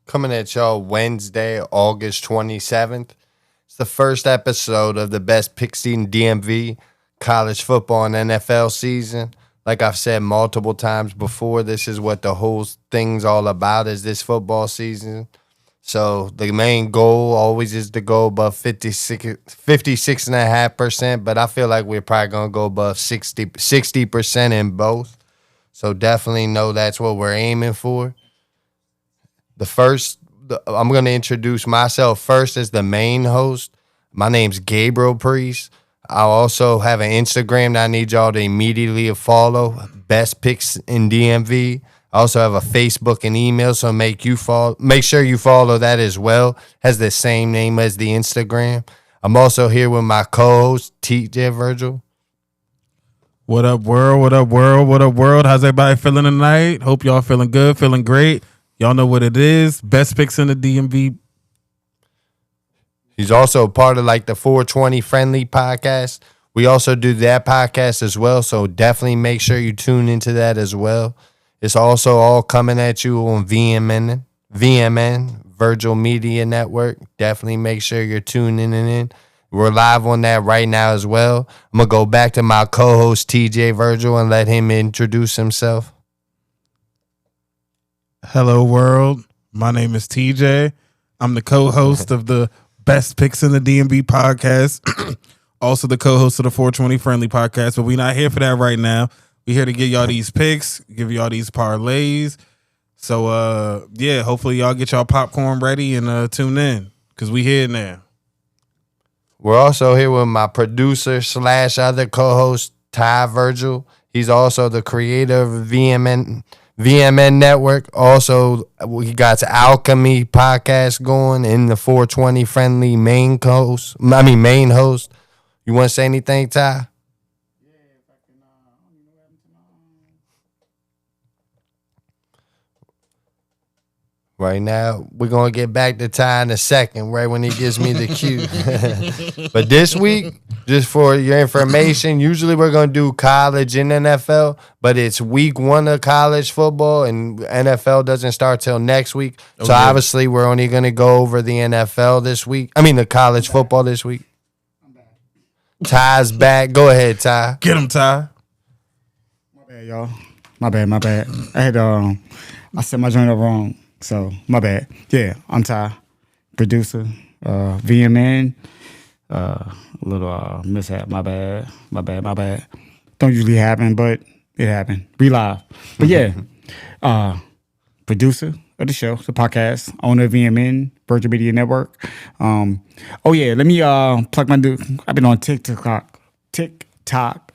Coming at y'all Wednesday, August 27th. It's the first episode of the best picks in DMV, college football and NFL season. Like I've said multiple times before, this is what the whole thing's all about is this football season. So the main goal always is to go above 56.5%, but I feel like we're probably going to go above 60% in both. So definitely know that's what we're aiming for. I'm going to introduce myself first as the main host. My name's Gabriel Priest. I also have an Instagram that I need y'all to immediately follow, Best Picks in DMV. I also have a Facebook and email, so make sure you follow that as well. Has the same name as the Instagram. I'm also here with my co-host, TJ Virgil. What up, world? What up, world? What up, world? How's everybody feeling tonight? Hope y'all feeling good, feeling great. Y'all know what it is. Best Picks in the DMV. He's also part of like the 420 Friendly podcast. We also do that podcast as well, so definitely make sure you tune into that as well. It's also all coming at you on VMN, Virgil Media Network. Definitely make sure you're tuning in. We're live on that right now as well. I'm going to go back to my co-host, TJ Virgil, and let him introduce himself. Hello, world. My name is TJ. I'm the co-host of the Best Picks in the DMV podcast. Also the co-host of the 420 Friendly podcast, but we're not here for that right now. We're here to give y'all these picks, give y'all these parlays. So, hopefully y'all get y'all popcorn ready and tune in because we here now. We're also here with my producer / other co-host, Ty Virgil. He's also the creator of VMN Network. Also, we got the Alchemy podcast going in the 420 Friendly main host. You want to say anything, Ty? Right now, we're going to get back to Ty in a second, right when he gives me the cue. But this week, just for your information, usually we're going to do college and NFL, but it's week 1 of college football, and NFL doesn't start till next week. So obviously, we're only going to go over the NFL this week. The college football this week. Ty's back. Go ahead, Ty. Get him, Ty. My bad, y'all. My bad. I said my joint up wrong. So, my bad. Yeah, I'm Ty, producer, VMN. A little mishap, my bad. Don't usually happen, but it happened. We live. But yeah, producer of the show, the podcast, owner of VMN, Virgin Media Network. Let me plug my new, I've been on TikTok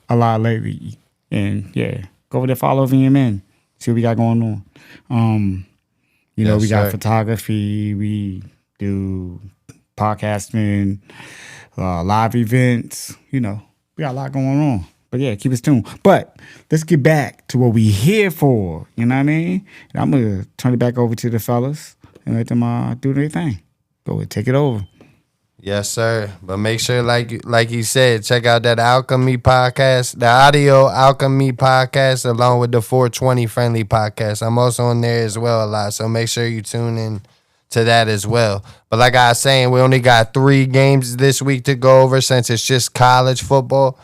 a lot lately. And yeah, go over there, follow VMN, see what we got going on. We got photography, we do podcasting, live events, we got a lot going on. But yeah, keep us tuned. But let's get back to what we here for, you know what I mean? And I'm going to turn it back over to the fellas and let them do their thing. Go ahead, take it over. Yes, sir. But make sure, like you said, check out that Alchemy podcast, the Audio Alchemy podcast, along with the 420 Friendly podcast. I'm also on there as well a lot, so make sure you tune in to that as well. But like I was saying, we only got 3 games this week to go over since it's just college football.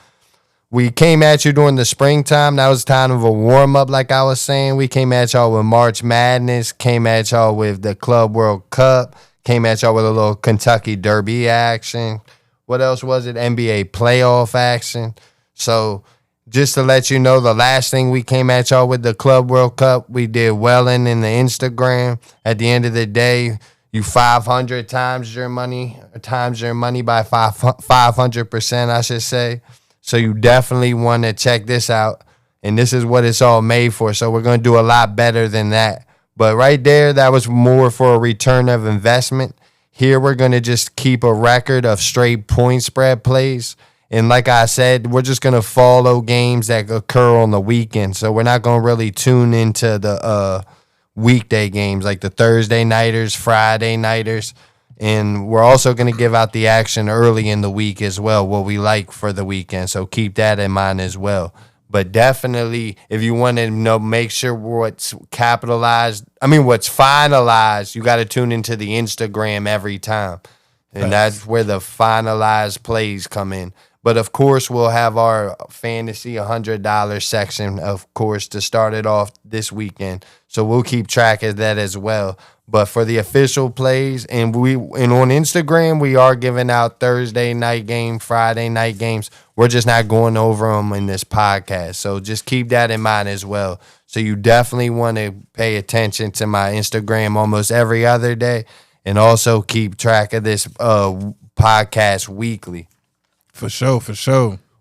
We came at you during the springtime. That was kind of a warm-up, like I was saying. We came at y'all with March Madness, came at y'all with the Club World Cup, came at y'all with a little Kentucky Derby action. What else was it? NBA playoff action. So just to let you know, the last thing we came at y'all with the Club World Cup, we did well in the Instagram. At the end of the day, you 500 times your money by 500%, I should say. So you definitely want to check this out. And this is what it's all made for. So we're going to do a lot better than that. But right there, that was more for a return of investment. Here, we're going to just keep a record of straight point spread plays. And like I said, we're just going to follow games that occur on the weekend. So we're not going to really tune into the weekday games like the Thursday nighters, Friday nighters. And we're also going to give out the action early in the week as well, what we like for the weekend. So keep that in mind as well. But definitely, if you want to make sure what's finalized, you got to tune into the Instagram every time. And that's where the finalized plays come in. But of course, we'll have our fantasy $100 section, of course, to start it off this weekend. So we'll keep track of that as well. But for the official plays, and on Instagram, we are giving out Thursday night game, Friday night games. We're just not going over them in this podcast. So just keep that in mind as well. So you definitely want to pay attention to my Instagram almost every other day, and also keep track of this podcast weekly. For sure.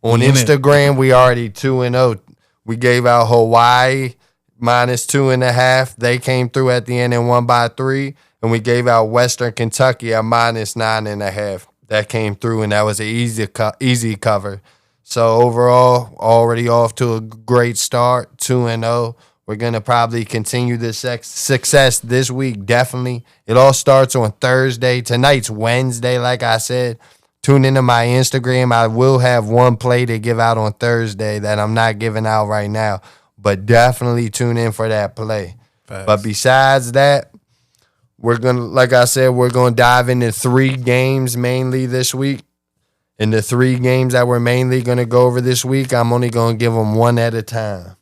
On Instagram, we already 2-0. We gave out Hawaii -2.5. They came through at the end and won by 3. And we gave out Western Kentucky at -9.5. That came through, and that was an easy cover. So overall, already off to a great start, 2-0. We're going to probably continue this success this week, definitely. It all starts on Thursday. Tonight's Wednesday, like I said. Tune into my Instagram. I will have one play to give out on Thursday that I'm not giving out right now. But definitely tune in for that play. Facts. But besides that, we're gonna dive into 3 games mainly this week. And the 3 games that we're mainly gonna go over this week, I'm only gonna give them one at a time.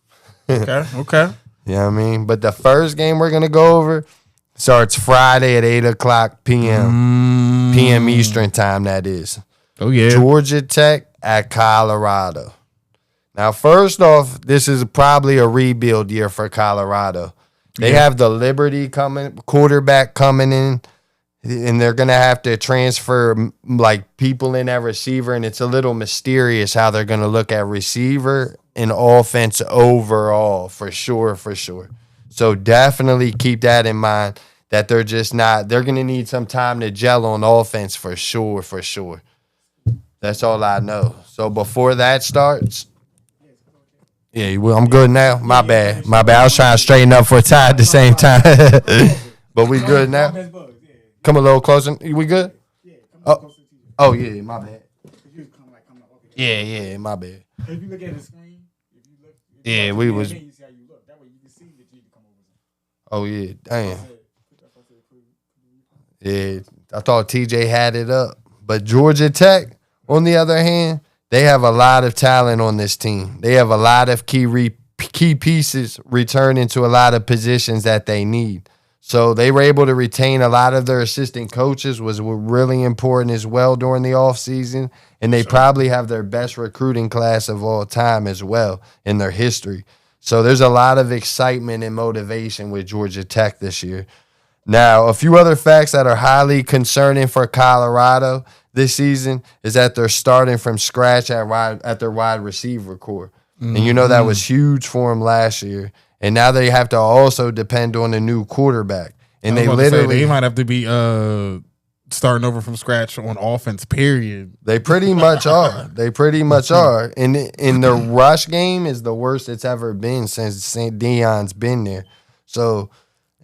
Okay. You know what I mean? But the first game we're gonna go over starts Friday at 8:00 p.m. Eastern time. That is. Oh yeah. Georgia Tech at Colorado. Now, first off, this is probably a rebuild year for Colorado. They have the Liberty quarterback coming in, and they're going to have to transfer like people in at receiver, and it's a little mysterious how they're going to look at receiver and offense overall, for sure. So definitely keep that in mind, that they're going to need some time to gel on offense for sure. That's all I know. So before that starts... Yeah, well, I'm good now. My bad. I was trying to straighten up for a tie at the same time. But we good now? Come a little closer. We good? Oh, yeah, my bad. Yeah, my bad. If you look at the screen, Yeah, we was... you see how you look. That way you can see that you need to come over. Oh, yeah, damn. Yeah, I thought TJ had it up. But Georgia Tech, on the other hand, they have a lot of talent on this team. They have a lot of key pieces returning to a lot of positions that they need. So they were able to retain a lot of their assistant coaches, was really important as well during the offseason. And they probably have their best recruiting class of all time as well in their history. So there's a lot of excitement and motivation with Georgia Tech this year. Now, a few other facts that are highly concerning for Colorado this season is that they're starting from scratch at their wide receiver core. And you know that was huge for them last year. And now they have to also depend on a new quarterback. And they might have to be starting over from scratch on offense, period. They pretty much are. And the rush game is the worst it's ever been since St. Dion's been there. So...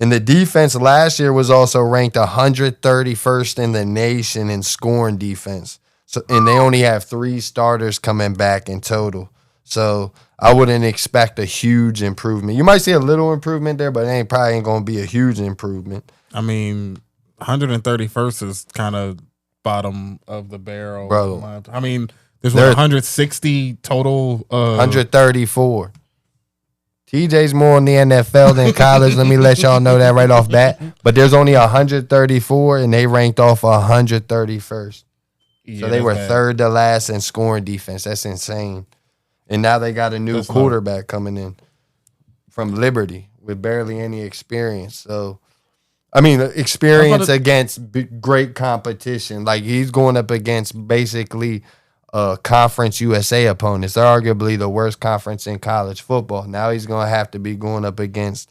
And the defense last year was also ranked 131st in the nation in scoring defense. So, and they only have 3 starters coming back in total. So I wouldn't expect a huge improvement. You might see a little improvement there, but it probably ain't going to be a huge improvement. I mean, 131st is kind of bottom of the barrel. Bro. I mean, there's 160 total. 134. TJ's more in the NFL than college. Let me let y'all know that right off bat. But there's only 134, and they ranked off 131st. Yeah, so they were bad. third to last in scoring defense. That's insane. And now they got a new quarterback coming in from Liberty with barely any experience. So, I mean, experience against great competition. Like, he's going up against basically Conference USA opponents. They're arguably the worst conference in college football. Now he's going to have to be going up against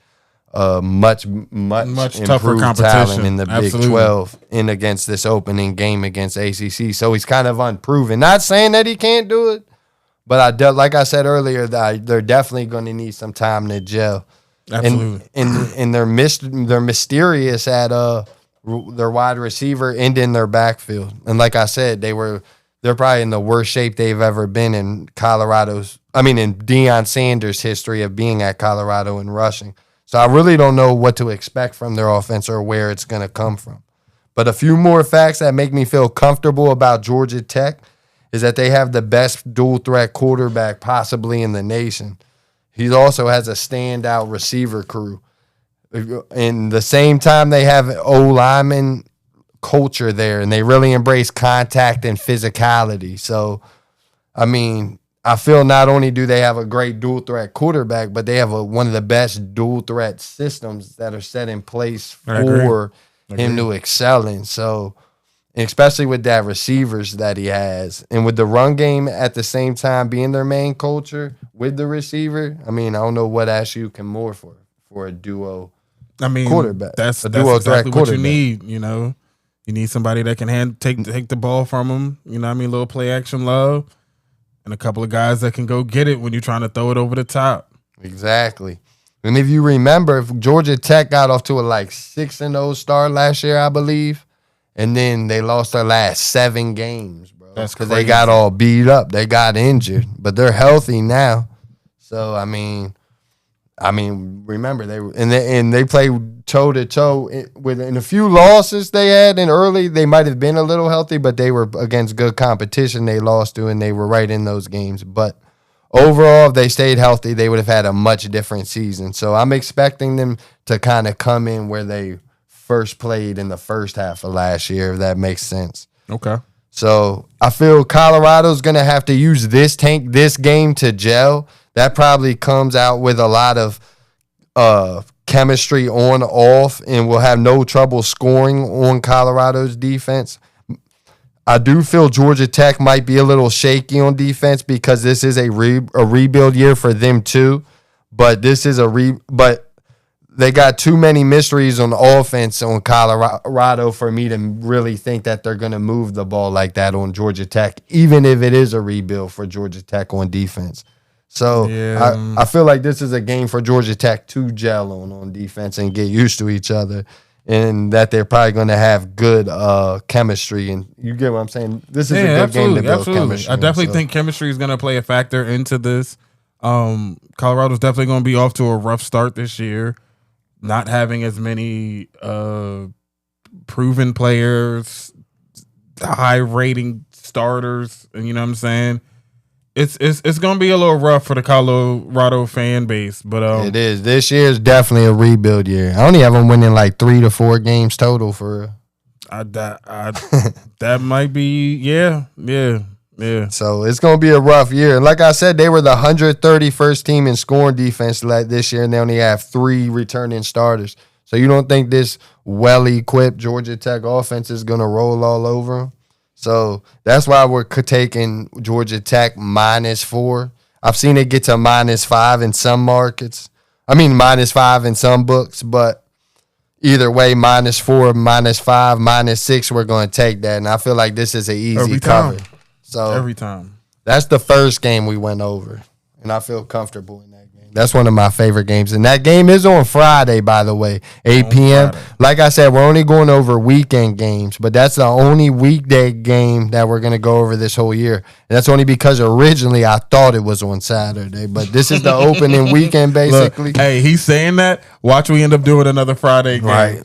much tougher competition talent in the Big 12 and against this opening game against ACC. So he's kind of unproven. Not saying that he can't do it, but like I said earlier, they're definitely going to need some time to gel. Absolutely. And they're mysterious at their wide receiver and in their backfield. And like I said, they were they're probably in the worst shape they've ever been in in Deion Sanders' history of being at Colorado and rushing. So I really don't know what to expect from their offense or where it's going to come from. But a few more facts that make me feel comfortable about Georgia Tech is that they have the best dual threat quarterback possibly in the nation. He also has a standout receiver crew. In the same time, they have O-lineman culture there, and they really embrace contact and physicality. So, I mean, I feel not only do they have a great dual threat quarterback, but they have one of the best dual threat systems that are set in place for him to excel in. So, especially with that receivers that he has, and with the run game at the same time being their main culture with the receiver, I mean, I don't know what else you can more for a duo. Quarterback. That's duo exactly what you need. You know, you need somebody that can take the ball from him. You know what I mean? A little play action love, and a couple of guys that can go get it when you're trying to throw it over the top. Exactly. And if you remember, if Georgia Tech got off to a 6-0 start last year, I believe, and then they lost their last 7 games, bro. That's because crazy. they got all beat up. They got injured, but they're healthy now. So I mean, remember they played toe to toe in a few losses they had in early. They might have been a little healthy, but they were against good competition. They lost to, and they were right in those games. But overall, if they stayed healthy, they would have had a much different season. So I'm expecting them to kind of come in where they first played in the first half of last year, if that makes sense. Okay. So I feel Colorado's going to have to use this game to gel. That probably comes out with a lot of chemistry on off, and will have no trouble scoring on Colorado's defense. I do feel Georgia Tech might be a little shaky on defense because this is a rebuild year for them too. But this is but they got too many mysteries on offense on Colorado for me to really think that they're going to move the ball like that on Georgia Tech, even if it is a rebuild for Georgia Tech on defense. So yeah. I feel like this is a game for Georgia Tech to gel on defense and get used to each other, and that they're probably going to have good chemistry. And you get what I'm saying? This is a good game to build chemistry. I definitely think chemistry is going to play a factor into this. Colorado's definitely going to be off to a rough start this year, not having as many proven players, high rating starters, and you know what I'm saying? It's gonna be a little rough for the Colorado fan base, but it is. This year is definitely a rebuild year. I only have them winning 3 to 4 games total for. That might be yeah. So it's gonna be a rough year. And like I said, they were the 131st team in scoring defense this year, and they only have 3 returning starters. So you don't think this well-equipped Georgia Tech offense is gonna roll all over them? So that's why we're taking Georgia Tech -4. I've seen it get to -5 in some markets. -5 in some books, but either way, -4, -5, -6, we're going to take that. And I feel like this is an easy cover. So every time. That's the first game we went over, and I feel comfortable in that game. That's one of my favorite games. And that game is on Friday, by the way, 8 p.m. Like I said, we're only going over weekend games, but that's the only weekday game that we're going to go over this whole year. And that's only because originally I thought it was on Saturday, but this is the opening weekend, basically. Look, hey, he's saying that. Watch we end up doing another Friday game. Right.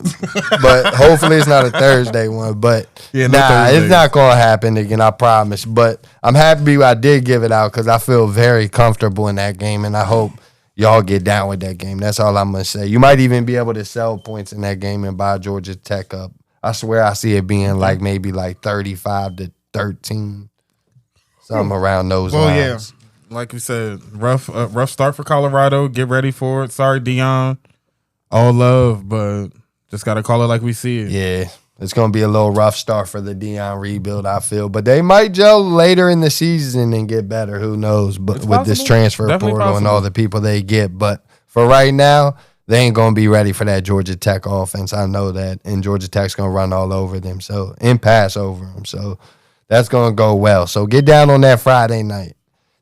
But hopefully it's not a Thursday one. But it's not going to happen again, I promise. But I'm happy I did give it out because I feel very comfortable in that game, and I hope y'all get down with that game. That's all I'm going to say. You might even be able to sell points in that game and buy Georgia Tech up. I swear I see it being maybe 35-13. Something around those lines. Yeah. Like we said, rough start for Colorado. Get ready for it. Sorry, Deion. All love, but just got to call it like we see it. Yeah. It's going to be a little rough start for the Deion rebuild, I feel. But they might gel later in the season and get better. Who knows? But with this transfer portal and all the people they get. But for right now, they ain't going to be ready for that Georgia Tech offense. I know that. And Georgia Tech's going to run all over them and pass over them. So that's going to go well. So get down on that Friday night.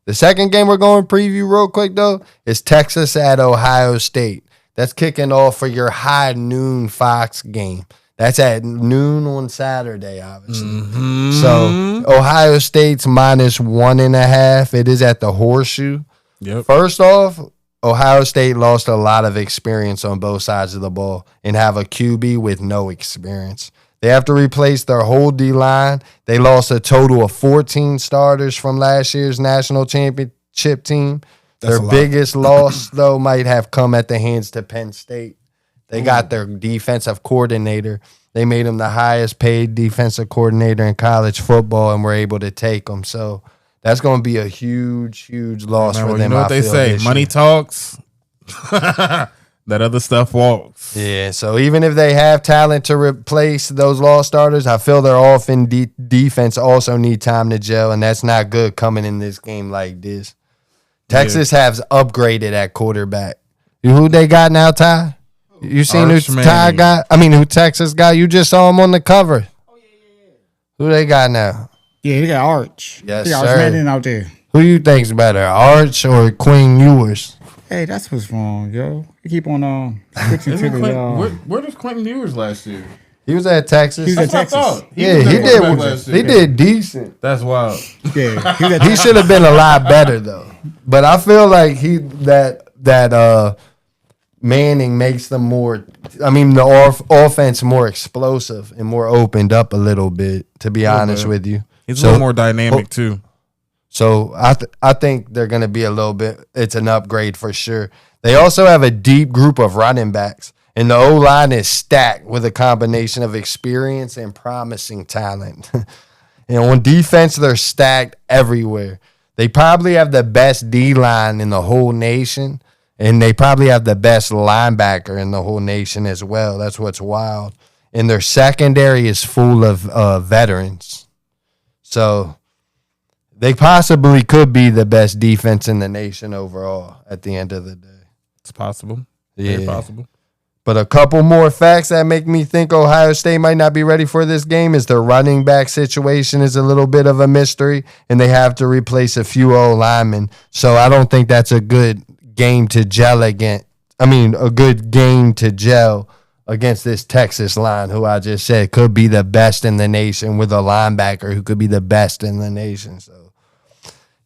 The second game we're going to preview real quick, though, is Texas at Ohio State. That's kicking off for your high noon Fox game. That's at noon on Saturday, obviously. Mm-hmm. So Ohio State's -1.5. It is at the Horseshoe. Yep. First off, Ohio State lost a lot of experience on both sides of the ball and have a QB with no experience. They have to replace their whole D-line. They lost a total of 14 starters from last year's national championship team. Their biggest loss, though, might have come at the hands to Penn State. They got their defensive coordinator. They made him the highest paid defensive coordinator in college football and were able to take him. So that's going to be a huge, huge loss for them. You know what they say? Money talks. That other stuff walks. Yeah, so even if they have talent to replace those lost starters, I feel their offense defense also need time to gel, and that's not good coming in this game like this. Texas has upgraded at quarterback. Who they got now, Ty? You seen who Ty got? I mean, who Texas got? You just saw him on the cover. Oh, yeah. Who they got now? Yeah, they got Arch. Yes, Arch sir. Manning out there. Who you think's better, Arch or Quinn Ewers? Hey, that's what's wrong, yo. You keep on switching to the. Where was Quentin Ewers last year? He was at Texas. He was at Texas. He did decent. That's wild. Yeah, he should have been a lot better though. But I feel like that Manning makes them more. I mean, the offense more explosive and more opened up a little bit. To be honest with you, he's a little more dynamic too. So I think they're going to be a little bit. It's an upgrade for sure. They also have a deep group of running backs, and the O-line is stacked with a combination of experience and promising talent. And on defense, they're stacked everywhere. They probably have the best D-line in the whole nation, and they probably have the best linebacker in the whole nation as well. That's what's wild. And their secondary is full of veterans. So they possibly could be the best defense in the nation overall at the end of the day. It's possible. Yeah. Very possible. But a couple more facts that make me think Ohio State might not be ready for this game is their running back situation is a little bit of a mystery, and they have to replace a few old linemen. So I don't think that's a good game to gel against. I mean, a good game to gel against this Texas line, who I just said could be the best in the nation, with a linebacker who could be the best in the nation. So,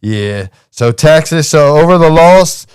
yeah. So Texas, over the loss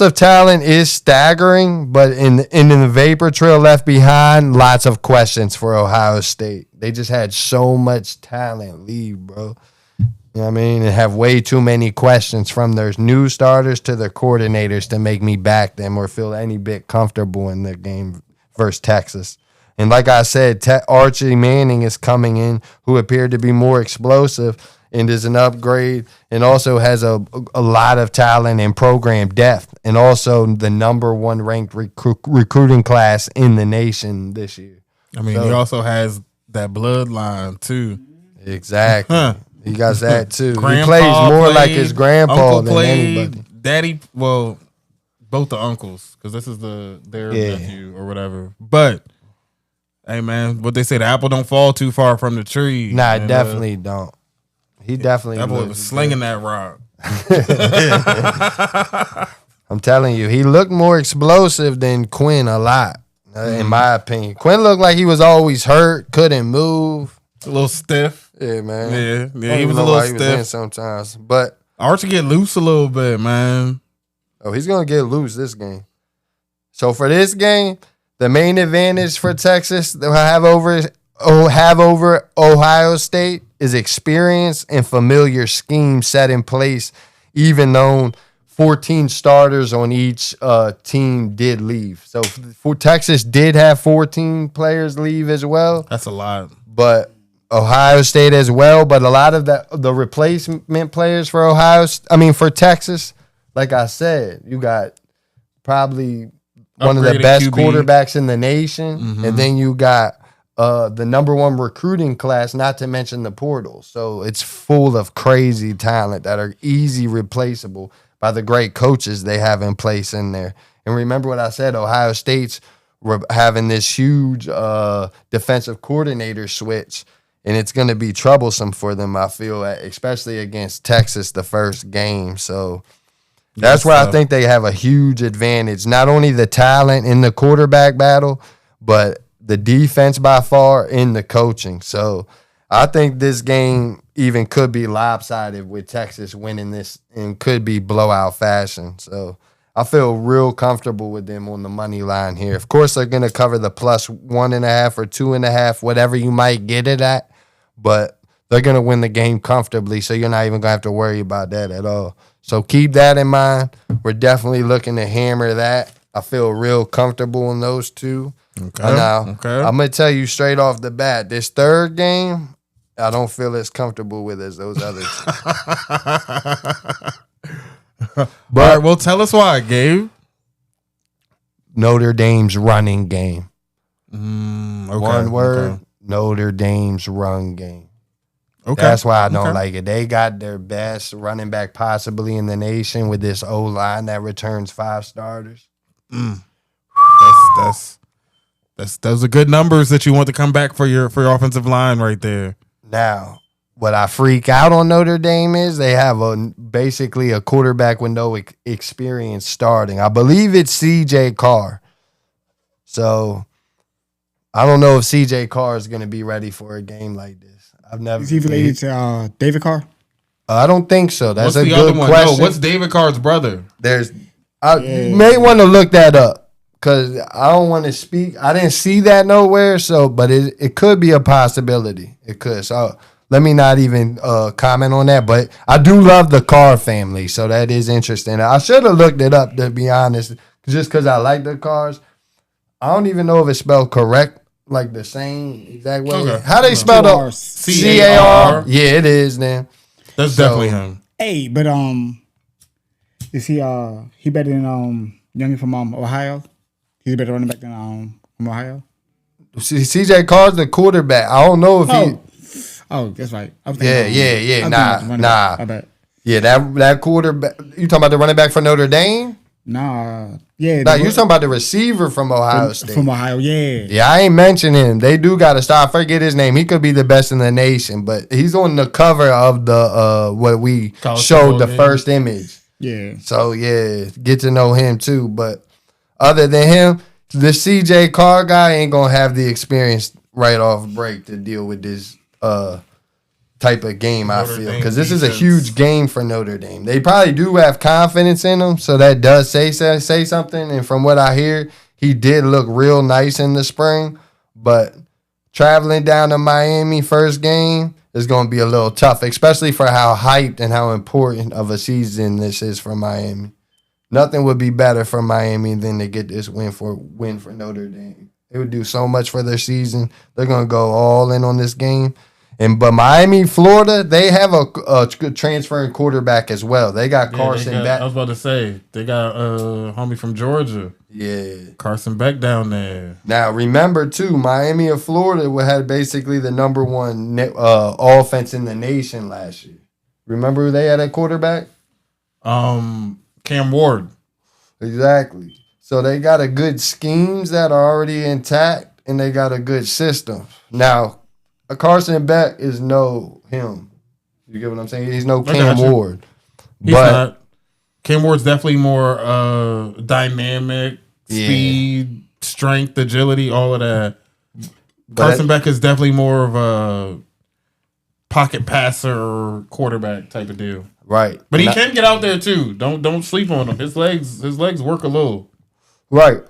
of talent is staggering, but in the vapor trail left behind, lots of questions for Ohio State. They just had so much talent leave, bro. You know what I mean? And have way too many questions from their new starters to their coordinators to make me back them or feel any bit comfortable in the game versus Texas. And like I said, Archie Manning is coming in, who appeared to be more explosive and is an upgrade, and also has a lot of talent and program depth, and also the number one ranked recruiting class in the nation this year. I mean, he also has that bloodline too. Exactly. He got that too. Grandpa he plays more played, like his grandpa than played, anybody. Daddy, well, both the uncles, because this is their nephew or whatever. But hey, man, what they say, the apple don't fall too far from the tree. Nah, it definitely don't. He definitely that boy was slinging that rock. I'm telling you, he looked more explosive than Quinn a lot, in my opinion. Quinn looked like he was always hurt, couldn't move. A little stiff. Yeah, man. Yeah, he was a little stiff. He was in sometimes, but Archie get loose a little bit, man. Oh, he's gonna get loose this game. So for this game, the main advantage for Texas they'll have over Ohio State is experience and familiar scheme set in place, even though 14 starters on each team did leave. So for Texas did have 14 players leave as well. That's a lot. But Ohio State as well. But a lot of the replacement players for for Texas, like I said, you got probably one of the best quarterbacks in the nation, and then you got the number one recruiting class, not to mention the portal. So it's full of crazy talent that are easy replaceable by the great coaches they have in place in there. And remember what I said, Ohio State's having this huge defensive coordinator switch, and it's going to be troublesome for them, I feel, especially against Texas the first game. So that's where I think they have a huge advantage. Not only the talent in the quarterback battle, but the defense by far, and the coaching. So I think this game even could be lopsided with Texas winning this and could be blowout fashion. So I feel real comfortable with them on the money line here. Of course, they're going to cover the plus 1.5 or 2.5, whatever you might get it at, but they're going to win the game comfortably, so you're not even going to have to worry about that at all. So keep that in mind. We're definitely looking to hammer that. I feel real comfortable in those two. Okay. Now, Okay. I'm going to tell you straight off the bat, this third game, I don't feel as comfortable with as those others. All right, well, tell us why, Gabe. Notre Dame's running game. Okay, One word, okay. Notre Dame's run game. Okay. That's why I don't Okay. like it. They got their best running back possibly in the nation with this O-line that returns 5 starters. Those are good numbers that you want to come back for your offensive line right there. Now, what I freak out on Notre Dame is they have basically a quarterback with no experience starting. I believe it's C.J. Carr. So I don't know if C.J. Carr is going to be ready for a game like this. I've never. Is he related to David Carr? I don't think so. That's What's a the good other one? question. No, what's David Carr's brother? You may want to look that up because I don't want to speak. I didn't see that nowhere. So, but it could be a possibility. It could. So let me not even comment on that. But I do love the Carr family, so that is interesting. I should have looked it up to be honest, just because I like the Carrs. I don't even know if it's spelled correct, like the same exact way. Okay. How they spell the C-A-R? Yeah, it is. Then That's definitely him. Hey, but is he better than Youngin from Ohio? He's a better running back than from Ohio. C.J. Carr's the quarterback. I don't know if he. Oh, that's right. I was Yeah. Nah. I bet. Yeah, that quarterback. You talking about the running back for Notre Dame? Nah. Yeah. Nah, you talking about the receiver from Ohio State. From Ohio, yeah. Yeah, I ain't mentioning him. They do got to stop. I forget his name. He could be the best in the nation, but he's on the cover of the what we College showed the football first image. Yeah. So yeah, get to know him too. But other than him, the C.J. Carr guy ain't gonna have the experience right off break to deal with this type of game. Notre I feel Dame because this is a defense. huge game for Notre Dame. They probably do have confidence in him, so that does say something. And from what I hear, he did look real nice in the spring. But traveling down to Miami first game is going to be a little tough, especially for how hyped and how important of a season this is for Miami. Nothing would be better for Miami than to get this win for Notre Dame. It would do so much for their season. They're going to go all in on this game. But Miami, Florida, they have a good transferring quarterback as well. They got Carson Beck. I was about to say they got homie from Georgia. Yeah. Carson Beck down there. Now, remember, too, Miami of Florida had basically the number one offense in the nation last year. Remember who they had at quarterback? Cam Ward. Exactly. So they got a good schemes that are already intact, and they got a good system. Now, Carson Beck is no him. You get what I'm saying? He's no Cam Ward. He's not. Cam Ward's definitely more dynamic, speed, strength, agility, all of that. Carson Beck is definitely more of a pocket passer, quarterback type of deal. Right. But he can get out there too. Don't sleep on him. His legs work a little. Right.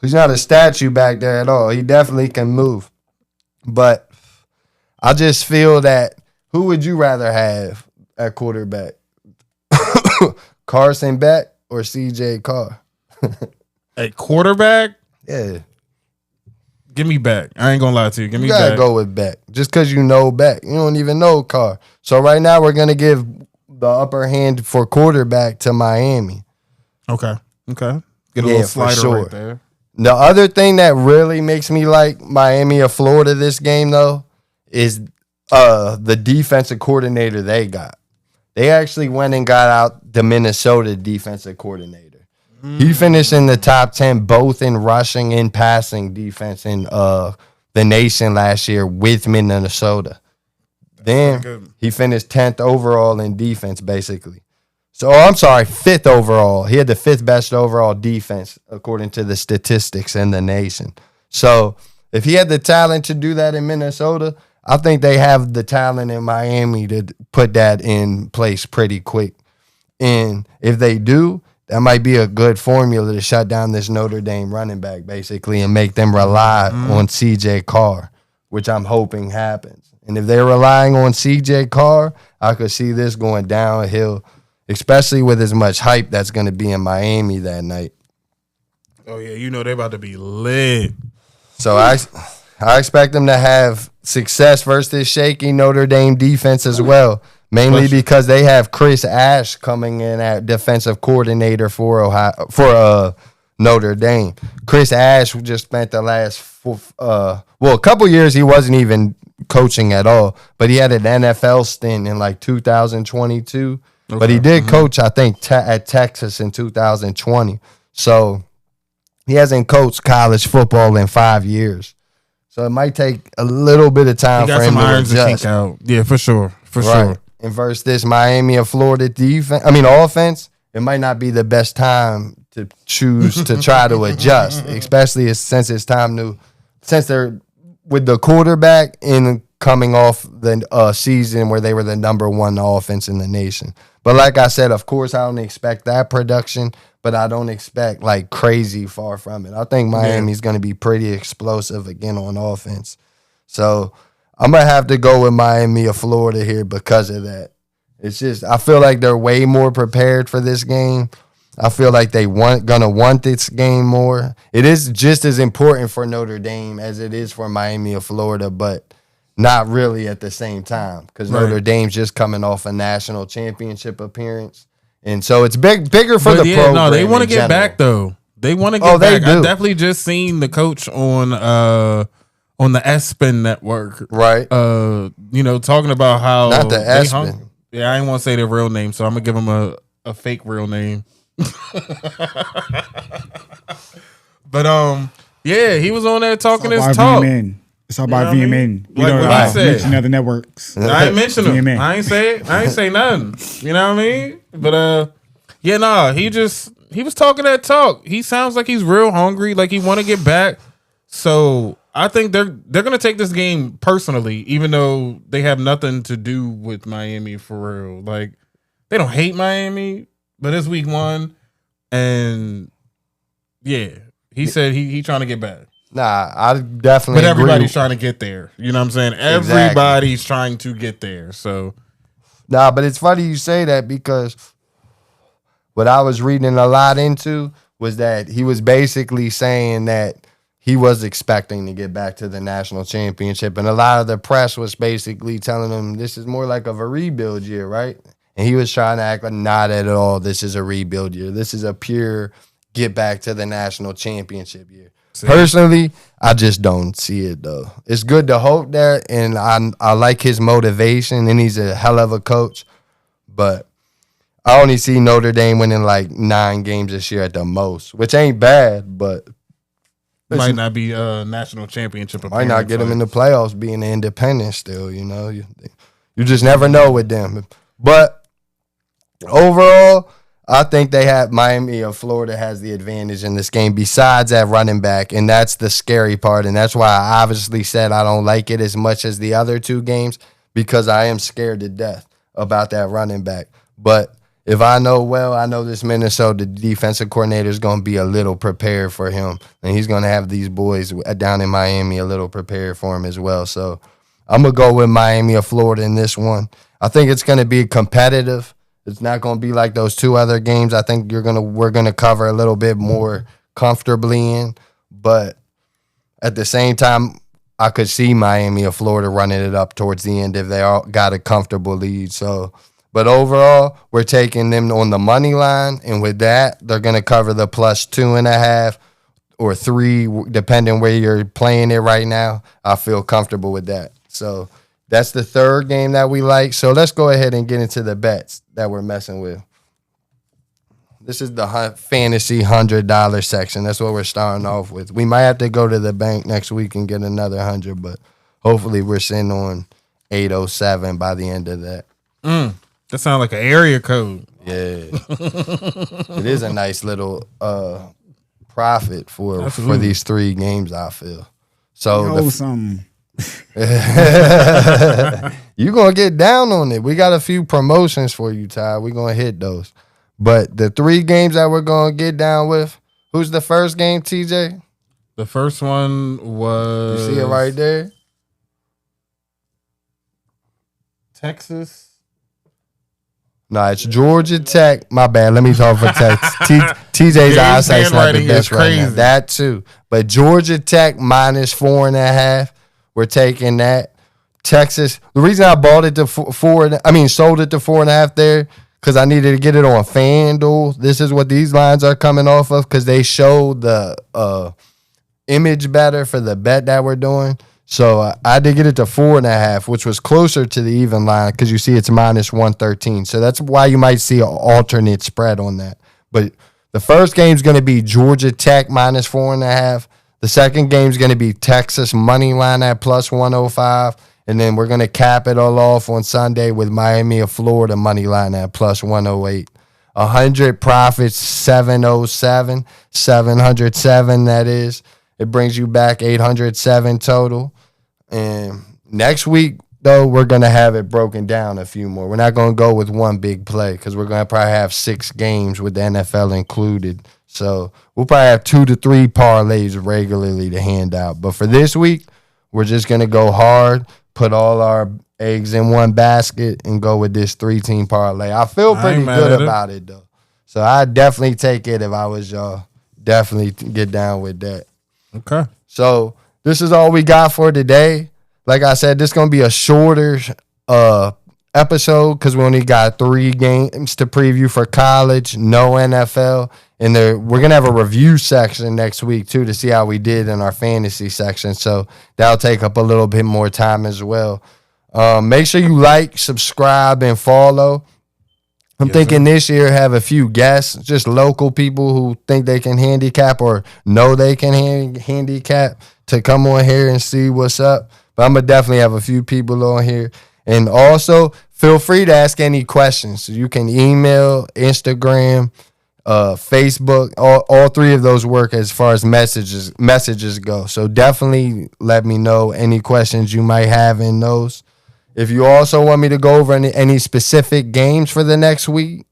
He's not a statue back there at all. He definitely can move. But I just feel that who would you rather have at quarterback? Carson Beck or C.J. Carr? At quarterback? Yeah. Give me Beck. I ain't gonna lie to you. Give me You gotta Beck. go with Beck. Just because you know Beck. You don't even know Carr. So right now we're going to give the upper hand for quarterback to Miami. Okay. Get a little slider right there. The other thing that really makes me like Miami or Florida this game, though, is the defensive coordinator they got. They actually went and got out the Minnesota defensive coordinator. He finished in the top 10 both in rushing and passing defense in the nation last year with Minnesota. Then he finished 10th overall in defense, basically. So, I'm sorry, 5th overall. He had the 5th best overall defense, according to the statistics in the nation. So, if he had the talent to do that in Minnesota, I think they have the talent in Miami to put that in place pretty quick. And if they do, that might be a good formula to shut down this Notre Dame running back, basically, and make them rely on C.J. Carr, which I'm hoping happens. And if they're relying on C.J. Carr, I could see this going downhill, especially with as much hype that's going to be in Miami that night. Oh, yeah, you know they're about to be lit. So I expect them to have success versus this shaky Notre Dame defense as well, mainly because they have Chris Ash coming in at defensive coordinator for Notre Dame. Chris Ash just spent the last a couple years he wasn't even coaching at all, but he had an NFL stint in like 2022. Okay. But he did coach, I think, at Texas in 2020. So he hasn't coached college football in 5 years. So it might take a little bit of time for him to adjust. Yeah, for sure. Sure. And versus this Miami of Florida offense, it might not be the best time to choose to try to adjust, especially since they're with the quarterback and coming off the season where they were the number one offense in the nation. But like I said, of course, I don't expect that production, but I don't expect like crazy far from it. I think Miami's going to be pretty explosive again on offense. So I'm going to have to go with Miami of Florida here because of that. It's just, I feel like they're way more prepared for this game. I feel like they gonna want this game more. It is just as important for Notre Dame as it is for Miami of Florida, but not really at the same time because Notre Dame's just coming off a national championship appearance. And so it's bigger for the program. No, they want to get back, though. They want to get back. I definitely just seen the coach on the ESPN network. Right. Talking about how... Not the ESPN. Yeah, I didn't want to say their real name, so I'm going to give them a fake real name. But, yeah, he was on there talking his talk. VMN. It's all about VMN. You know what I said. Mention other networks. I ain't mention them. I ain't say nothing. You know what I mean? But he was talking that talk. He sounds like he's real hungry, like he want to get back. So I think they're gonna take this game personally, even though they have nothing to do with Miami for real. Like they don't hate Miami, but it's week 1, and yeah, he said he trying to get back. Nah, I definitely But everybody's trying to get there. You know what I'm saying? Everybody's trying to get there. So nah, but it's funny you say that because what I was reading a lot into was that he was basically saying that he was expecting to get back to the national championship. And a lot of the press was basically telling him this is more like of a rebuild year, right? And he was trying to act like not at all this is a rebuild year. This is a pure get back to the national championship year. Personally, I just don't see it, though. It's good to hope that, and I like his motivation, and he's a hell of a coach. But I only see Notre Dame winning like 9 games this year at the most, which ain't bad, but might not be a national championship. Might not get them in the playoffs being an independent still, you know. You just never know with them. But overall, I think they have Miami of Florida has the advantage in this game besides that running back, and that's the scary part, and that's why I obviously said I don't like it as much as the other 2 games because I am scared to death about that running back. But if I know this Minnesota defensive coordinator is going to be a little prepared for him, and he's going to have these boys down in Miami a little prepared for him as well. So I'm going to go with Miami of Florida in this one. I think it's going to be competitive. It's not going to be like those 2 other games. I think we're going to cover a little bit more comfortably in, but at the same time, I could see Miami of Florida running it up towards the end if they all got a comfortable lead. So, but overall, we're taking them on the money line, and with that, they're going to cover the plus 2.5 or 3, depending where you're playing it right now. I feel comfortable with that. So that's the 3rd game that we like. So let's go ahead and get into the bets that we're messing with. This is the fantasy $100 section. That's what we're starting off with. We might have to go to the bank next week and get another 100, but hopefully we're sitting on 807 by the end of that. That sounds like an area code. Yeah. It is a nice little profit for these 3 games, I feel. So Yo, something. you gonna get down on it. We got a few promotions for you, Ty. We gonna hit those. But the 3 games that we're gonna get down with, who's the first game, TJ? The first one was... You see it right there? Texas. No, it's Georgia Tech. My bad. Let me talk for Texas. TJ's James' eyesight's not the handwriting best is right now. crazy. That too. But Georgia Tech minus 4.5. We're taking that. Texas. The reason I bought it to sold it to 4.5 there, because I needed to get it on FanDuel. This is what these lines are coming off of, because they show the image better for the bet that we're doing. So I did get it to 4.5, which was closer to the even line, because you see it's minus 113. So that's why you might see an alternate spread on that. But the first game's going to be Georgia Tech minus 4.5. The second game's going to be Texas money line at plus 105. And then we're going to cap it all off on Sunday with Miami of Florida money line at plus 108. 100 profits, 707, 707 that is. It brings you back 807 total. And next week, though, we're going to have it broken down a few more. We're not going to go with one big play, because we're going to probably have 6 games with the NFL included. So we'll probably have 2 to 3 parlays regularly to hand out. But for this week, we're just going to go hard, put all our eggs in one basket, and go with this 3-team parlay. I feel pretty good about it, though. So I'd definitely take it if I was y'all. Definitely get down with that. Okay. So this is all we got for today. Like I said, this is going to be a shorter episode, because we only got 3 games to preview for college, no NFL. And we're going to have a review section next week, too, to see how we did in our fantasy section. So that'll take up a little bit more time as well. Make sure you like, subscribe, and follow. I'm thinking this year have a few guests, just local people who think they can handicap or know they can handicap, to come on here and see what's up. But I'm going to definitely have a few people on here. And also, feel free to ask any questions. So you can email, Instagram, Facebook. All 3 of those work as far as messages go. So definitely let me know any questions you might have in those. If you also want me to go over any specific games for the next week,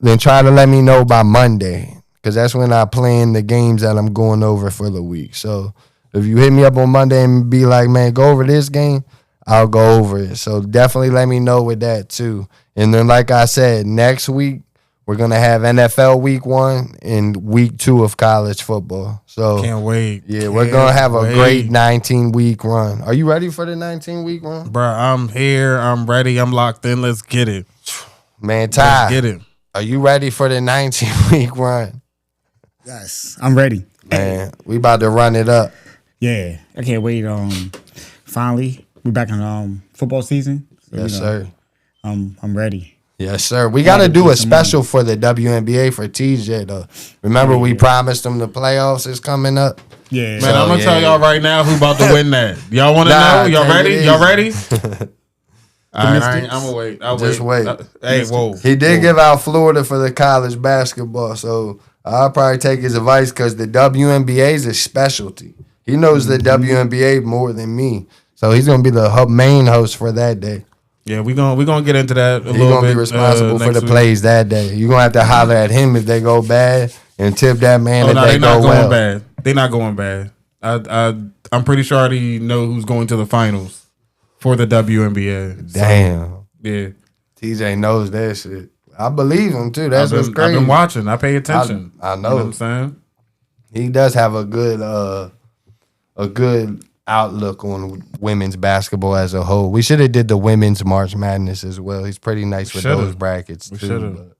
then try to let me know by Monday, because that's when I plan the games that I'm going over for the week. So if you hit me up on Monday and be like, man, go over this game, I'll go over it. So definitely let me know with that too. And then, like I said, next week, we're going to have NFL week 1 and week 2 of college football. So can't wait. Yeah, we're going to have a great 19-week run. Are you ready for the 19-week run? Bro, I'm here. I'm ready. I'm locked in. Let's get it. Man, Ty, let's get it. Are you ready for the 19-week run? Yes, I'm ready. Man, we about to run it up. Yeah, I can't wait. Finally, we're back in football season. So, Yes, sir. I'm ready. Yes, sir. We got to do a special for the WNBA for TJ, though. Remember, we promised them the playoffs is coming up. Yeah. Man, I'm going to tell y'all right now who about to win that. Y'all want to know? Y'all ready? Y'all ready? All right, I'm going to wait. I'll Just wait. Hey, whoa. He did give out Florida for the college basketball, so I'll probably take his advice, because the WNBA is a specialty. He knows the WNBA more than me, so he's going to be the main host for that day. Yeah, we're gonna get into that a little bit. He's going to be responsible for the plays that day. You're going to have to holler at him if they go bad, and tip that man if they go well. Bad. They're not going bad. I'm pretty sure I already know who's going to the finals for the WNBA. Damn. Yeah. TJ knows that shit. I believe him, too. That's what's crazy. I've been watching. I pay attention. I know. You know what I'm saying? He does have a good outlook on women's basketball as a whole. We should have did the women's March Madness as well. He's pretty nice with those brackets too. But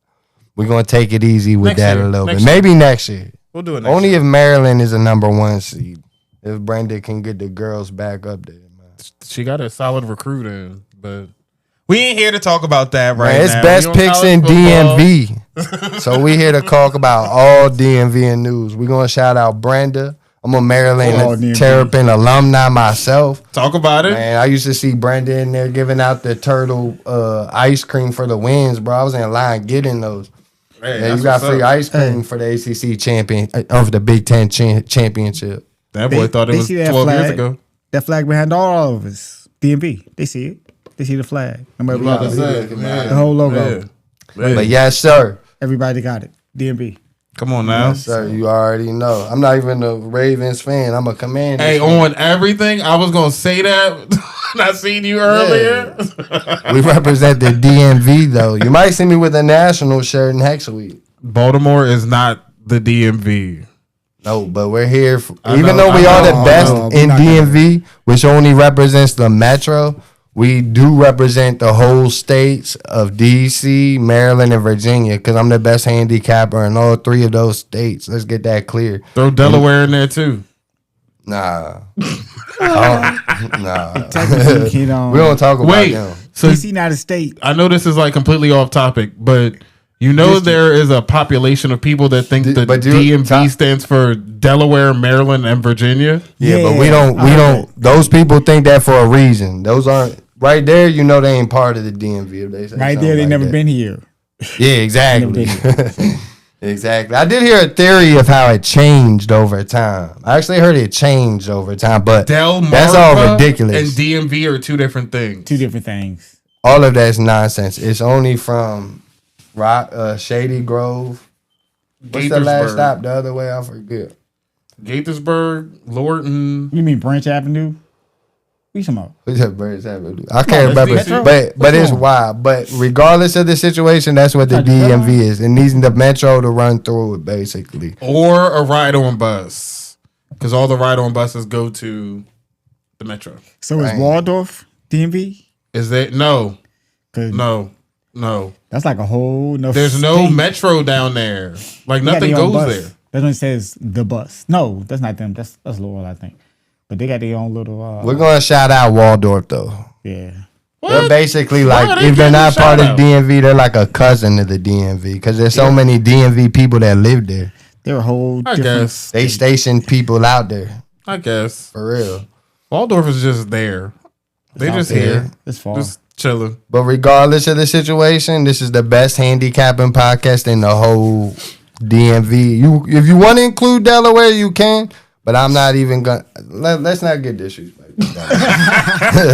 we're gonna take it easy with that a little bit. Maybe next year. We'll do it only if Maryland is a number 1 seed. If Brenda can get the girls back up there, man. She got a solid recruit in, but we ain't here to talk about that right now. It's best picks in DMV. So we here to talk about all DMV and news. We're gonna shout out Brenda. I'm a Maryland Terrapin alumni myself. Talk about it. Man, I used to see Brenda in there giving out the turtle ice cream for the wins, bro. I was in line getting those. Hey, yeah, you got free ice cream for the ACC champion of the Big Ten championship. That boy thought it they was see that 12 years flag. ago. That flag behind all of us. DMV. They see it. They see the flag. No matter About to what. say, The whole logo. Yeah. But yes, sir. Everybody got it. DMV. Come on now. Sir, you already know. I'm not even a Ravens fan. I'm a Commanders Hey, fan. on everything, I was gonna say that. I seen you earlier. We represent the DMV though. You might see me with a national shirt next week. Baltimore is not the DMV. No, but we're here. I Even know, though we I are know, the I best know. in We're not DMV, which only represents the metro, we do represent the whole states of DC, Maryland, and Virginia because I'm the best handicapper in all three of those states. Let's get that clear. Throw Delaware in there too. Nah. Nah. Technically, We don't talk about Wait, them. so DC not a state. I know this is like completely off topic, but you know there is a population of people that think that but DMV stands for Delaware, Maryland, and Virginia. Yeah, but we Yeah, don't. Those people think that for a reason. Those aren't right there. You know they ain't part of the DMV. If they say Right something there, they like never that. been here. Yeah, exactly. Never Exactly. I did hear a theory of how it changed over time. I actually heard it changed over time, but that's all ridiculous. and DMV are two different things. Two different things. All of that's nonsense. It's only from Shady Grove. What's the last Gaithersburg. stop the other way? I forget. Gaithersburg, Lorton. You mean Branch Avenue? What you talking about? What's that Branch Avenue? I can't that's remember, Metro. but What's it's wrong? wild. But regardless of the situation, that's what the Not just DMV is. It needs the metro to run through it, basically. Or a ride-on bus. Because all the ride-on buses go to the metro. So is Right. Waldorf DMV? Is that? No. 'Cause No. that's like a whole. There's no metro down there. Like, They got nothing their own goes bus. there. That's when it says the bus. No, that's not them. That's Laurel, I think. But they got their own little. We're gonna shout out Waldorf though. Yeah. They're basically Why like, are they if they're getting a not part of shout-out? DMV, they're like a cousin of the DMV because there's so many DMV people that live there. They're a whole I different. guess. They station people out there I guess. for real. Waldorf is just there. They out just there. here. It's far. Just chilling. But regardless of the situation, this is the best handicapping podcast in the whole DMV. If you want to include Delaware, you can. But I'm not even gonna. Let's not get disrespectful.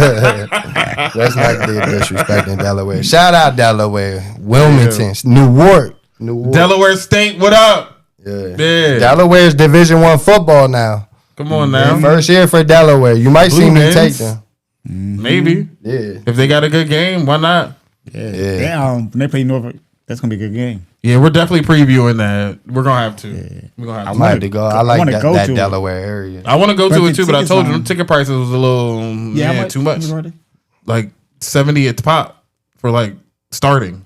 Let's not get disrespecting Delaware. Shout out Delaware, Wilmington, Newark. Delaware State, what up? Yeah. Yeah. Delaware's Division I football now. Come on now. First year for Delaware. You might see Blue me Hens. take them. Maybe. Yeah. If they got a good game, why not? yeah. Yeah. When they play Norfolk, that's gonna be a good game. Yeah, we're definitely previewing that. We're gonna have to. We're gonna have I to. might have to go. I like wanna that, go that to it. Delaware area. I want to go But to the it too, but I tickets told you on- the ticket prices was a little how much- too much. how much are they? Like 70 at the pop for like starting.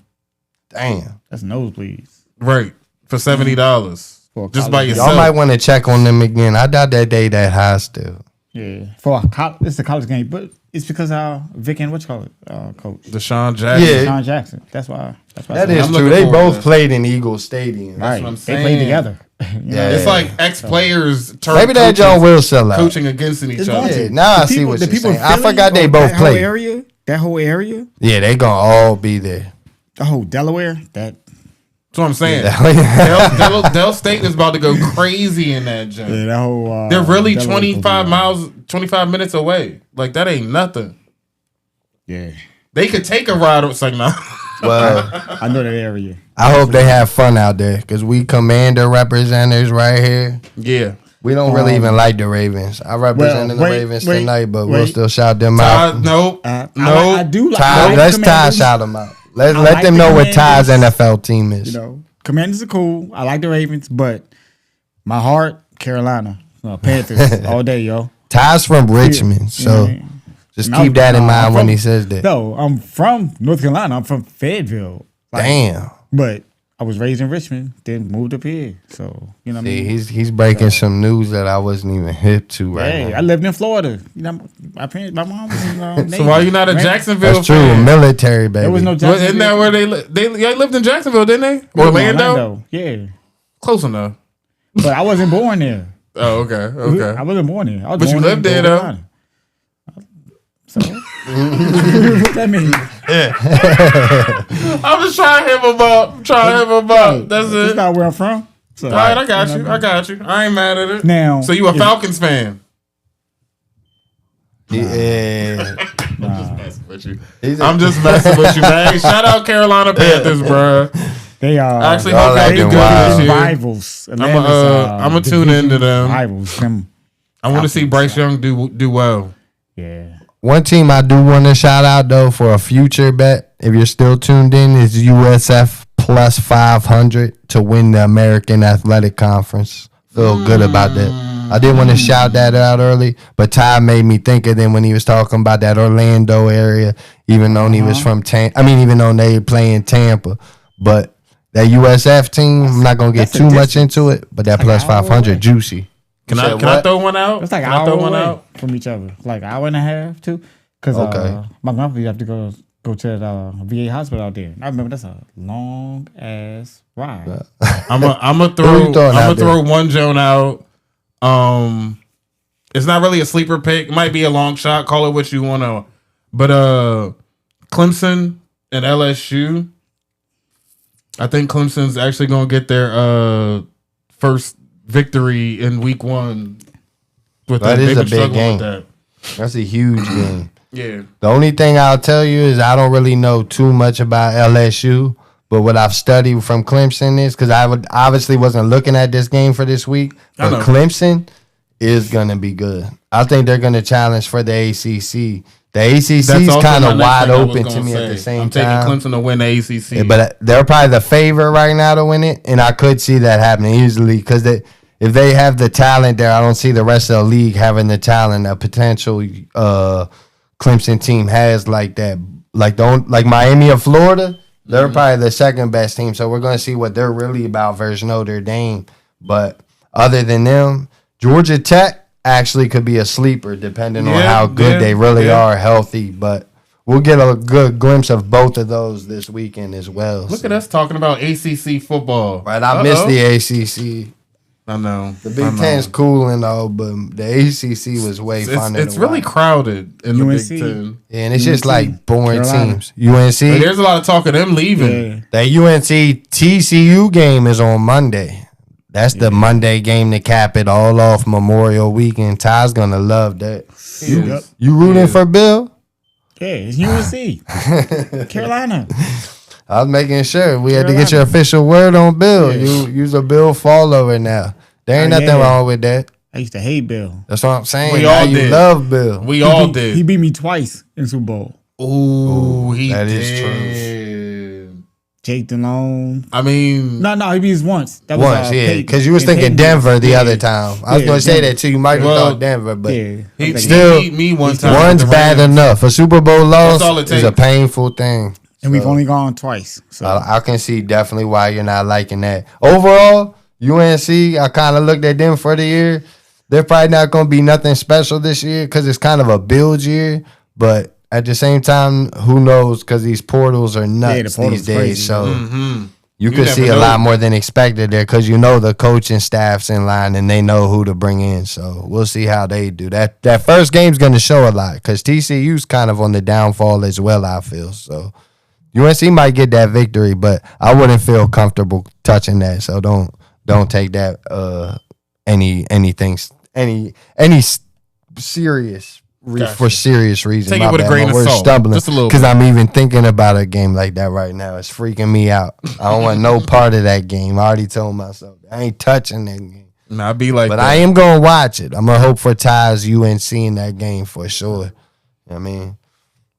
Damn. That's nosebleeds. Right. For $70. For a Just by college. yourself. Y'all might want to check on them again. I doubt that they that high still. Yeah, for a it's a college game, but it's because Vic and what you call it, coach Deshaun Jackson. Yeah. Sean Jackson. That's why. That I'm is looking true. They forward to both that. played in Eagle Stadium. right. what I'm They played saying. together. You know? It's like ex-players turn Maybe that John will sell out. coaching against each It's other. going to. Yeah, now I The see people- what the you're people in saying. I Philly forgot they or both that whole played. area, that whole area, Yeah, they gonna all be there. the whole Delaware. That That's what I'm saying. Yeah. Del State is about to go crazy in that gym. that whole. They're really Delaware 25 miles, 25 minutes away. Like, that ain't nothing. Yeah, They could take a ride. It's like, nah. Well, I know that area. I hope they have fun out there because we Commander representatives right here. Yeah. We don't really even like the Ravens. I represented the wait, Ravens wait, tonight, but we'll wait. still shout them out. Nope. I Nope. do like. Ty, I like let's Ty Commanders. shout them out. Let like them the know what Ty's Commanders. NFL team is. You know, Commanders are cool. I like the Ravens, but my heart, Carolina, Panthers all day, yo. Ty's from Richmond, so Yeah. just No, keep that in no, mind I'm when from- he says that. No, I'm from North Carolina. I'm from Fayetteville. Like, Damn. But I was raised in Richmond, then moved up here. So, you know what I See, mean? he's breaking some news that I wasn't even hip to right Hey, now. I lived in Florida. You know, my parents, my mom was in So why you not a Right? Jacksonville That's true. fan? Military, baby. There was no Well, Jacksonville. isn't that where they lived in Jacksonville, didn't they? Yeah, Orlando? Yeah. Close enough. But I wasn't born there. Oh, okay. I Okay. wasn't born there. I was But you born lived in there, North though. Carolina. So, what that mean? I'm just trying to him up. That's That's it. not where I'm from. So, All right, I got you. I ain't mad at it. Now, so you a Falcons fan? Yeah. I'm just messing with you, man. Hey, shout out Carolina Panthers, bro. They are Actually, Y'all hope y'all acting do good wild. this year. rivals. I'm gonna tune into them. Rivals. Them. I want to see Bryce Young do well. Yeah. One team I do want to shout out though for a future bet, if you're still tuned in, is USF plus 500 to win the American Athletic Conference. Feel good about that. I didn't want to shout that out early, but Ty made me think of them when he was talking about that Orlando area, even though he was from even though they play in Tampa. But that USF team, I'm not gonna get too much into it, but that plus 500 juicy. Can I throw one out? It's like Can an I throw hour one away out? from each other, like an hour and a half too. Because Okay. my grandfather have to go to the VA hospital out there. I remember that's a long ass ride. I'm gonna Who you throwing out throw one Joan out. It's not really a sleeper pick. It might be a long shot. Call it what you want to. But Clemson and LSU. I think Clemson's actually gonna get their first victory in week 1. That is a big game. That. That's a huge game. Yeah. The only thing I'll tell you is I don't really know too much about LSU, but what I've studied from Clemson is, because I obviously wasn't looking at this game for this week, but Clemson is going to be good. I think they're going to challenge for the ACC. The ACC is kind of wide open to me at the same time. I'm taking Clemson to win the ACC. Yeah, but they're probably the favorite right now to win it, and I could see that happening easily because if they have the talent there, I don't see the rest of the league having the talent a potential Clemson team has like that. Like Miami of Florida, they're probably the second best team. So we're going to see what they're really about versus Notre Dame. But other than them, Georgia Tech actually could be a sleeper depending on how good they really are healthy. But we'll get a good glimpse of both of those this weekend as well. Look at us talking about ACC football. Right, I miss the ACC. I know. The Big Ten's cool and all, but the ACC was way funner. It's really crowded in the UNC. Big Ten. Yeah, and it's just like boring Carolina. teams. UNC. But there's a lot of talk of them leaving. That UNC TCU game is on Monday. That's the Monday game to cap it all off Memorial Weekend. Ty's gonna love that. You rooting for Bill? Yeah, it's UNC. Carolina. I was making sure we had to get your official word on Bill. Yeah. You's a Bill follower now. There ain't nothing wrong with that. I used to hate Bill. That's what I'm saying. We now all you did. love Bill. We all did. He beat me twice in Super Bowl. Ooh, he that did. is true. Jake Delhomme. I mean, No, he beat us once. That Once, was, yeah, Peyton. because you was And thinking Peyton. Denver the Yeah. other time. I was Yeah, going to say Denver. that too. You might have Well, thought Denver, but Yeah. he Still, beat me one time. one's with the bad Rams. enough. A Super Bowl loss all it is a takes. painful thing. And we've only gone twice. So I can see definitely why you're not liking that. Overall, UNC, I kind of looked at them for the year. They're probably not going to be nothing special this year because it's kind of a build year. But at the same time, who knows? Because these portals are nuts portal's these days. crazy. So you could never see a know. lot more than expected there because you know the coaching staff's in line and they know who to bring in. So we'll see how they do. That first game's going to show a lot because TCU's kind of on the downfall as well, I feel. So UNC might get that victory, but I wouldn't feel comfortable touching that. So don't take that any serious for serious reason. Take it with a grain of We're salt. stumbling Just a little because bit. I'm even thinking about a game like that right now. It's freaking me out. I don't want no part of that game. I already told myself I ain't touching that game. Nah, I be like But that. I am gonna watch it. I'm gonna hope for Ty's UNC in that game for sure. You know what I mean,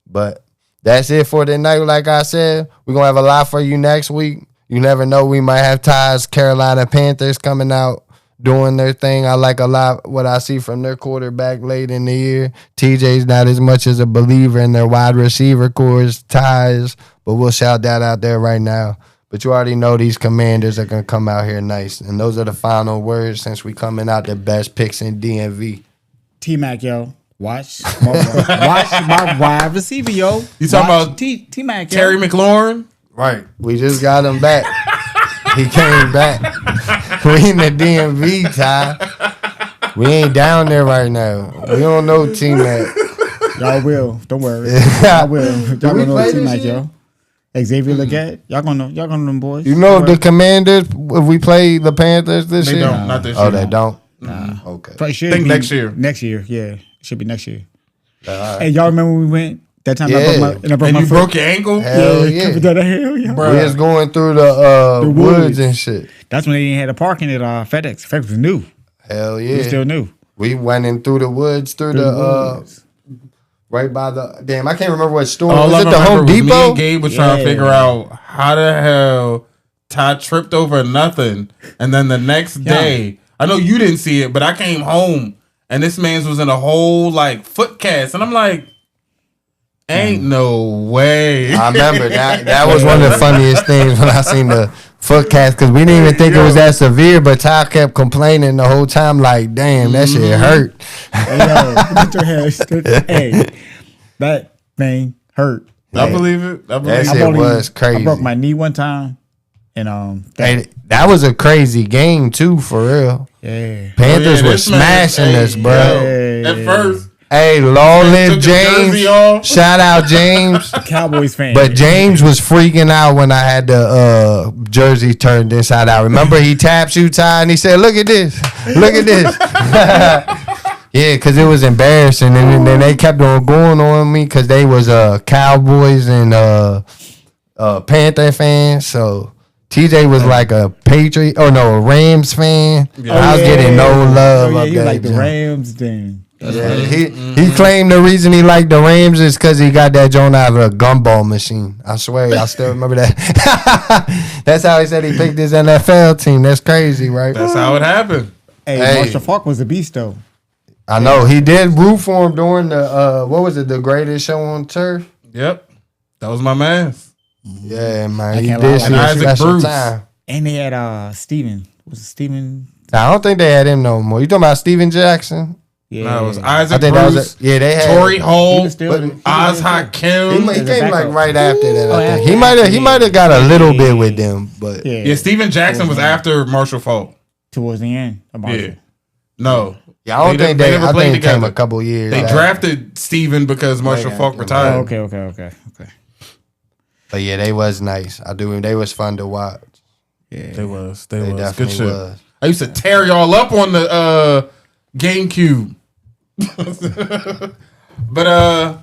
but that's it for tonight. Like I said, we're gonna have a lot for you next week. You never know, we might have Ty's Carolina Panthers coming out doing their thing. I like a lot what I see from their quarterback late in the year. TJ's not as much as a believer in their wide receiver cores, Ty's, but we'll shout that out there right now. But you already know these Commanders are going to come out here nice. And those are the final words since we coming out the best picks in DMV. T-Mac, yo. Watch my wide receiver, yo. You talking about T-Mac, yo. Terry McLaurin? Right. We just got him back. He came back. We in the DMV, Ty. We ain't down there right now. We don't know T-Mac. Y'all will. Don't worry. Y'all will. Y'all will know play this T-Mac, year? yo. Xavier Leggett. Y'all gonna know them boys. You know the Commanders, if we play the Panthers this They year? don't, not this year. Oh, they don't? Okay. Probably should Think be next year. Next year, yeah. Should be next year. All right. Hey, y'all remember when we went that time? Yeah. I broke And my you foot? broke your ankle? Hell yeah. Hell yeah. Bro. We was going through the woods woods. and shit. That's when they didn't have the parking at FedEx. FedEx was new. Hell It yeah. was still new. We went in through the woods, through the woods. right by the damn. I can't remember what store. All Was I it the remember Home was me Depot? and Gabe was trying to Yeah. figure out how the hell Ty tripped over nothing, and then the next day, I know you didn't see it, but I came home and this man's was in a whole like foot cast, and I'm like, ain't no way. I remember that. That was one of the funniest things when I seen the foot cast because we didn't even think it was that severe, but Ty kept complaining the whole time, like, "Damn, that shit hurt." Hey, yo, get your head straight. Hey, that thing hurt. I believe it. I believe That it. shit was crazy. I broke my knee one time, and Hey, that was a crazy game too, for real. yeah. Panthers Oh, yeah, were this man- smashing us, bro. Yeah. At first, Hey, long live took his jersey James. off. Shout out James. Cowboys fan. But James was freaking out when I had the jersey turned inside out. Remember, he taps you, Ty, and he said, "Look at this, look at this." Yeah, because it was embarrassing, and then they kept on going on me because they was Cowboys and Panther fans. So TJ was like a Patriot, or no, a Rams fan. I was getting no love up he there. like the John. Rams then. Yeah, he claimed the reason he liked the Rams is because he got that joint out of a gumball machine. I swear, I still remember that. That's how he said he picked his NFL team. That's crazy, right? that's how it happened. Hey, Marshall Falk was a beast though. I know he did root for him during the what was it, the greatest show on turf? Yep, that was my man. Yeah, man, he can't did lie. see And a Isaac special Bruce. time. And they had Steven. Was it Steven? Nah, I don't think they had him no more. You talking about Steven Jackson? Yeah. No, it was I Isaac think Bruce, that was yeah. They had Tory He Holt, was still but- Oz Hakim. He As a came like backup. right after that. I think after- he might have got a little bit with them, but Yeah, Steven Jackson was after Marshall Falk. Towards the end of Marshall. Yeah. No. yeah, I don't think they they. never I played think it came together. a couple years. They after. drafted Steven because Marshall Yeah, Falk yeah. Oh, retired. okay. But yeah, they was nice. I do. They was fun to watch. Yeah. They was. They Good definitely shit. was. I used to tear y'all up on the GameCube. But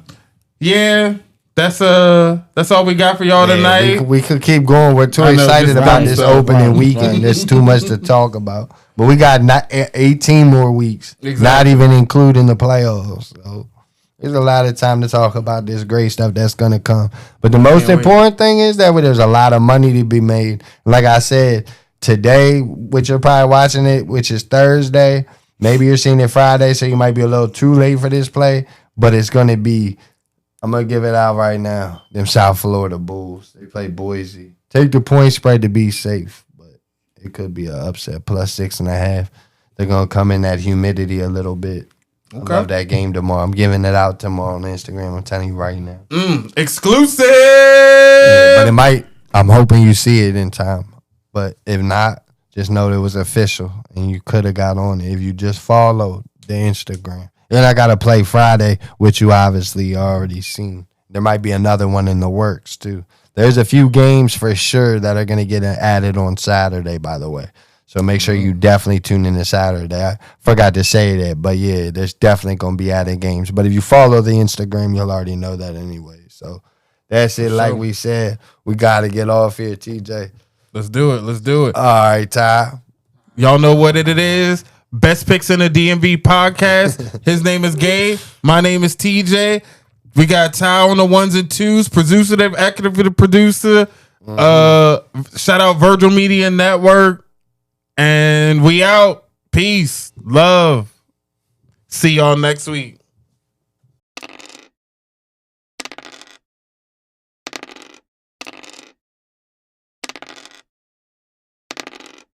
yeah, that's all we got for y'all Yeah, tonight. we could keep going. We're too I know, excited just about run this stuff, opening run. weekend. There's too much to talk about. But we got 18 more weeks, not Exactly. even including the playoffs. So there's a lot of time to talk about this great stuff that's going to come. But the most wait. important thing is that there's a lot of money to be made. Like I said, today, which you're probably watching it, which is Thursday. Maybe you're seeing it Friday, so you might be a little too late for this play. But it's going to be, I'm going to give it out right now. Them South Florida Bulls. They play Boise. Take the point spread to be safe. But it could be an upset. Plus 6.5. They're going to come in that humidity a little bit. Okay. I love that game tomorrow. I'm giving it out tomorrow on Instagram. I'm telling you right now. Exclusive. But it might, I'm hoping you see it in time. But if not, just know it was official and you could have got on it if you just followed the Instagram. Then I got to play Friday, which you obviously already seen. There might be another one in the works too. There's a few games for sure that are going to get added on Saturday, by the way. So make sure you definitely tune in to Saturday. I forgot to say that, but yeah, there's definitely going to be added games. But if you follow the Instagram, you'll already know that anyway. So that's it. Like we said, we got to get off here, TJ. Let's do it. All right, Ty. Y'all know what it is. Best Picks in the DMV podcast. His name is Gabe. My name is TJ. We got Ty on the ones and twos. Producer, executive producer. Shout out Virgil Media Network. And we out. Peace. Love. See y'all next week.